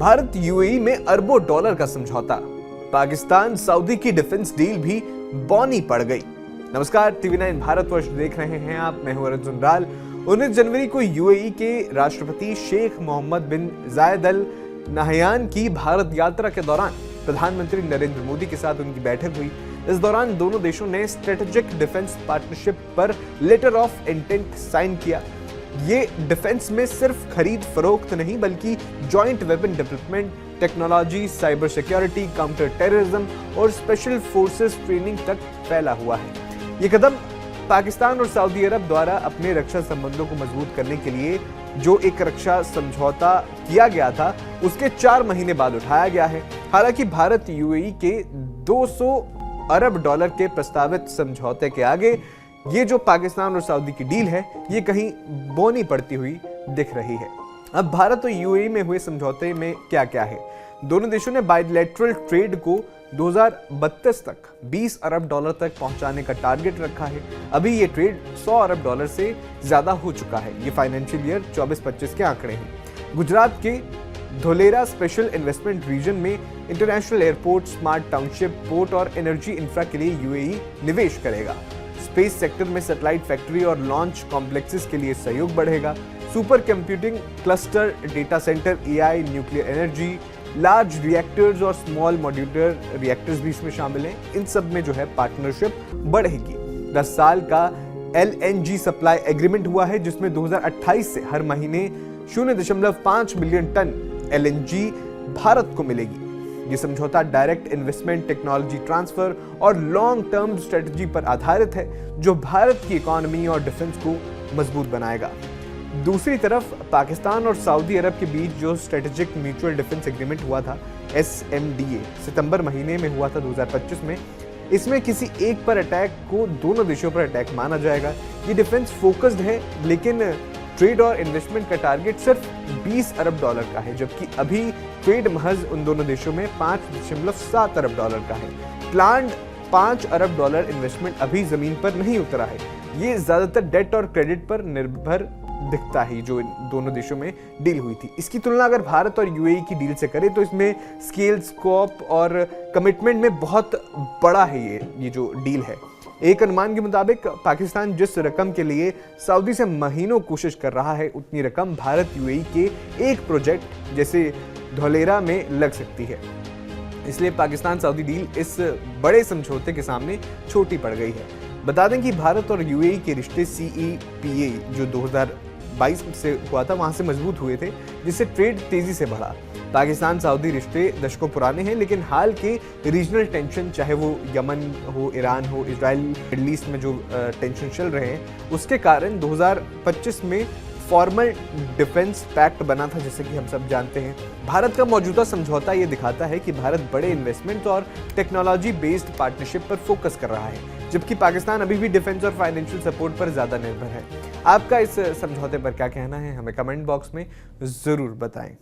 Bharat UAE में अरबों dollar का समझौता, पाकिस्तान सऊदी की डिफेंस डील भी बौनी पड़ गई। नमस्कार, टीवी9 भारतवर्ष देख रहे हैं आप। मैं हूं अर्जुन राल। 19 जनवरी को यूएई के राष्ट्रपति शेख मोहम्मद बिन जायद अल नहयान की भारत यात्रा के दौरान प्रधानमंत्री नरेंद्र मोदी के साथ उनकी बैठक हुई। इस दौरान दोनों देशों ने स्ट्रेटेजिक डिफेंस पार्टनरशिप पर लेटर ऑफ इंटेंट साइन किया। ये डिफेंस में सिर्फ खरीद फरोख्त नहीं बल्कि joint weapon development, technology, cyber security, counter terrorism और स्पेशल फोर्सेस ट्रेनिंग तक फैला हुआ है। ये कदम पाकिस्तान और सऊदी अरब द्वारा अपने रक्षा संबंधों को मजबूत करने के लिए जो एक रक्षा समझौता किया गया था उसके 4 महीने बाद उठाया गया है। हालांकि भारत यूएई के 200 अरब डॉलर के प्रस्तावित समझौते के आगे ये जो पाकिस्तान और सऊदी की डील है ये कहीं बौनी पड़ती हुई दिख रही है। अब भारत और यूएई में हुए समझौते में क्या क्या है? दोनों देशों ने बायलैटरल ट्रेड को 2032 तक 20 अरब डॉलर तक पहुंचाने का टारगेट रखा है। अभी ये ट्रेड 100 अरब डॉलर से ज्यादा हो चुका है। ये फाइनेंशियल ईयर 24-25 के आंकड़े हैं। गुजरात के धोलेरा स्पेशल इन्वेस्टमेंट रीजन में international airport, smart township, port और एनर्जी इंफ्रा के लिए यूएई निवेश करेगा। स्पेस सेक्टर में सैटेलाइट फैक्ट्री और लॉन्च कॉम्प्लेक्सेस के लिए सहयोग बढ़ेगा। Super computing cluster, data centre, AI, nuclear energy, large reactors और स्मॉल मॉड्यूलर रिएक्टर्स भी इसमें शामिल हैं। इन सब में जो है पार्टनरशिप बढ़ेगी। 10 साल का एलएनजी सप्लाई एग्रीमेंट हुआ है जिसमें 2028 से हर महीने 0.5 मिलियन टन एलएनजी भारत को मिलेगी। ये समझौता डायरेक्ट इन्वेस्टमेंट, टेक्नोलॉजी ट्रांसफर और लॉन्ग टर्म स्ट्रेटजी पर आधारित है जो भारत की इकोनॉमी और डिफेंस को मजबूत बनाएगा। दूसरी तरफ पाकिस्तान और सऊदी अरब के बीच जो स्ट्रेटेजिक म्यूचुअल डिफेंस एग्रीमेंट हुआ था SMDA, सितंबर महीने में हुआ था 2025 में। इसमें किसी एक पर अटैक को दोनों देशों पर अटैक माना जाएगा। ये डिफेंस फोकस्ड है लेकिन ट्रेड और इन्वेस्टमेंट का टारगेट सिर्फ 20 अरब डॉलर का है, जबकि अभी ट्रेड महज उन दोनों देशों में 5.7 अरब डॉलर का है। प्लान्ड 5 अरब डॉलर इन्वेस्टमेंट अभी जमीन पर नहीं उतरा है। ये ज्यादातर डेट और क्रेडिट पर निर्भर दिखता है जो इन दोनों देशों में डील हुई थी। इसकी तुलना अगर भारत और यूएई की डील से करें तो इसमें स्केल, स्कोप और कमिटमेंट में बहुत बड़ा है ये जो डील है। एक अनुमान के मुताबिक पाकिस्तान जिस रकम के लिए सऊदी से महीनों कोशिश कर रहा है उतनी रकम भारत यूएई के एक प्रोजेक्ट जैसे धोलेरा में लग सकती है। इसलिए पाकिस्तान सऊदी डील इस बड़े समझौते के सामने छोटी पड़ गई है। बता दें कि भारत और यूएई के रिश्ते CEPA जो 2022 से हुआ था वहां से मजबूत हुए थे, जिससे ट्रेड तेजी से बढ़ा। पाकिस्तान सऊदी रिश्ते दशकों पुराने हैं लेकिन हाल के रीजनल टेंशन, चाहे वो यमन हो, ईरान हो, इजराइल, मिडल ईस्ट में जो टेंशन चल रहे हैं उसके कारण 2025 में फॉर्मल डिफेंस पैक्ट बना था जैसे कि हम सब जानते हैं। भारत का मौजूदा समझौता ये दिखाता है कि भारत बड़े इन्वेस्टमेंट और टेक्नोलॉजी बेस्ड पार्टनरशिप पर फोकस कर रहा है, जबकि पाकिस्तान अभी भी डिफेंस और फाइनेंशियल सपोर्ट पर ज्यादा निर्भर है। आपका इस समझौते पर क्या कहना है हमें कमेंट बॉक्स में जरूर बताएं।